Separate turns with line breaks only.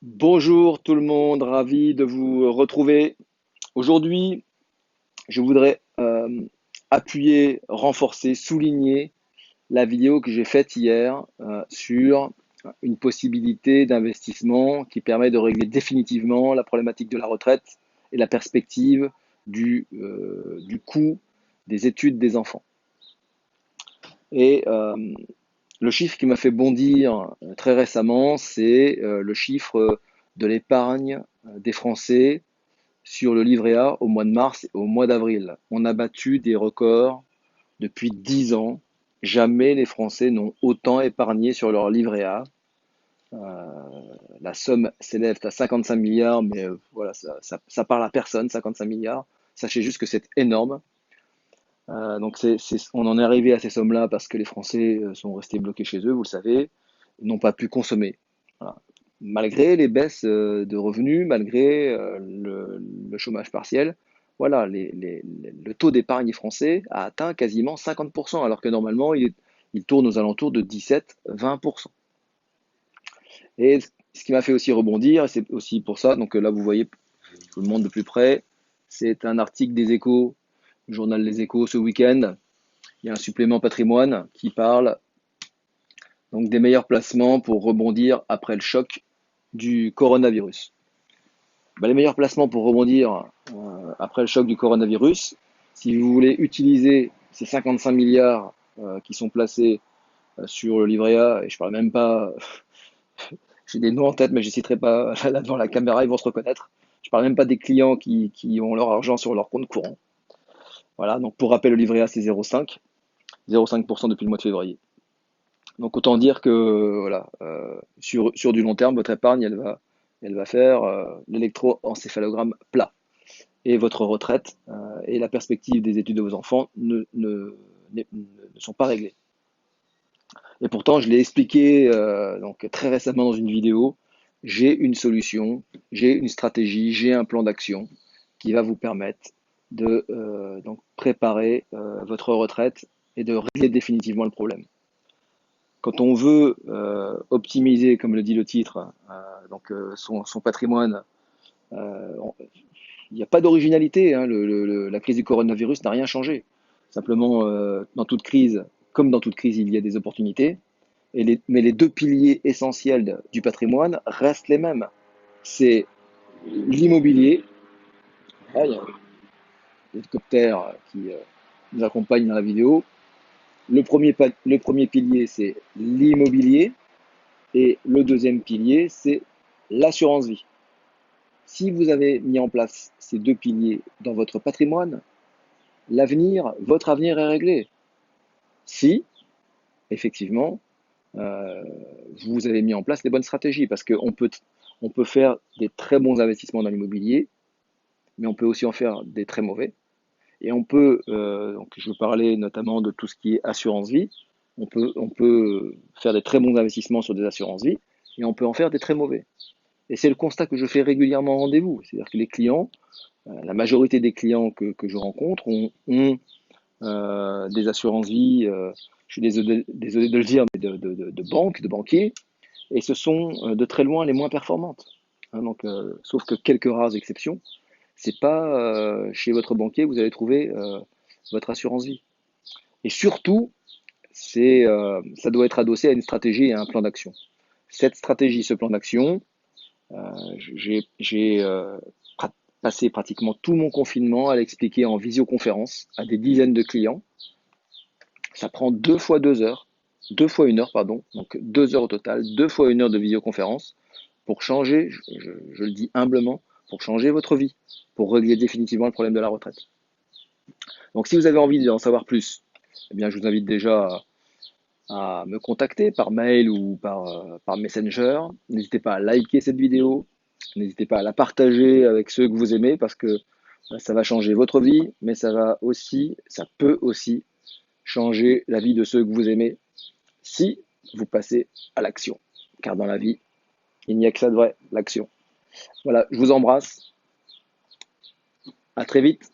Bonjour tout le monde, ravi de vous retrouver. Aujourd'hui, je voudrais appuyer, renforcer, souligner la vidéo que j'ai faite hier sur une possibilité d'investissement qui permet de régler définitivement la problématique de la retraite et la perspective du coût des études des enfants. Et le chiffre qui m'a fait bondir très récemment, c'est le chiffre de l'épargne des Français sur le livret A au mois de mars et au mois d'avril. On a battu des records depuis 10 ans. Jamais les Français n'ont autant épargné sur leur livret A. La somme s'élève à 55 milliards, mais voilà, ça parle à personne, 55 milliards. Sachez juste que c'est énorme. On en est arrivé à ces sommes-là parce que les Français sont restés bloqués chez eux, vous le savez, n'ont pas pu consommer. Voilà. Malgré les baisses de revenus, malgré le chômage partiel, voilà, le taux d'épargne français a atteint quasiment 50%, alors que normalement, il tourne aux alentours de 17-20%. Et ce qui m'a fait aussi rebondir, c'est aussi pour ça, donc là vous voyez, je vous le montre de plus près, c'est un article des Échos, journal Les Échos ce week-end. Il y a un supplément patrimoine qui parle donc des meilleurs placements pour rebondir après le choc du coronavirus. Les meilleurs placements pour rebondir après le choc du coronavirus, si vous voulez utiliser ces 55 milliards qui sont placés sur le livret A, et je parle même pas, j'ai des noms en tête, mais je ne citerai pas là devant la caméra, ils vont se reconnaître. Je parle même pas des clients qui ont leur argent sur leur compte courant. Voilà, donc pour rappel, le livret A c'est 0,5, 0,5% depuis le mois de février. Donc autant dire que voilà, sur du long terme, votre épargne, elle va faire l'électroencéphalogramme plat. Et votre retraite et la perspective des études de vos enfants ne sont pas réglées. Et pourtant, je l'ai expliqué donc très récemment dans une vidéo, j'ai une solution, j'ai une stratégie, j'ai un plan d'action qui va vous permettre de donc préparer votre retraite et de régler définitivement le problème. Quand on veut optimiser, comme le dit le titre, son patrimoine, il n'y a pas d'originalité. Hein, la crise du coronavirus n'a rien changé. Simplement, dans toute crise, comme dans toute crise, il y a des opportunités. Mais les deux piliers essentiels du patrimoine restent les mêmes. C'est l'immobilier. Ah, il y a un hélicoptère qui nous accompagne dans la vidéo. Le premier pilier, c'est l'immobilier. Et le deuxième pilier, c'est l'assurance vie. Si vous avez mis en place ces deux piliers dans votre patrimoine, votre avenir est réglé. Si, effectivement, euh, vous avez mis en place les bonnes stratégies, parce on peut faire des très bons investissements dans l'immobilier, mais on peut aussi en faire des très mauvais. Et donc je veux parler notamment de tout ce qui est assurance vie, on peut faire des très bons investissements sur des assurances vie, et on peut en faire des très mauvais. Et c'est le constat que je fais régulièrement en rendez-vous. C'est-à-dire que les clients, la majorité des clients que je rencontre ont des assurances vie, je suis désolé de le dire, mais de banques, de banquiers, et ce sont de très loin les moins performantes. Hein, sauf que quelques rares exceptions, c'est pas chez votre banquier que vous allez trouver votre assurance vie. Et surtout, ça doit être adossé à une stratégie et à un plan d'action. Cette stratégie, ce plan d'action, j'ai passé pratiquement tout mon confinement à l'expliquer en visioconférence à des dizaines de clients. Ça prend 2 fois 2 heures, 2 fois 1 heure, pardon, donc 2 heures au total, 2 fois 1 heure de visioconférence pour changer, je le dis humblement, pour changer votre vie, pour régler définitivement le problème de la retraite. Donc si vous avez envie d'en savoir plus, eh bien je vous invite déjà à me contacter par mail ou par Messenger. N'hésitez pas à liker cette vidéo, n'hésitez pas à la partager avec ceux que vous aimez parce que ça va changer votre vie, mais ça peut aussi changer la vie de ceux que vous aimez si vous passez à l'action. Car dans la vie, il n'y a que ça de vrai, l'action. Voilà, je vous embrasse. À très vite.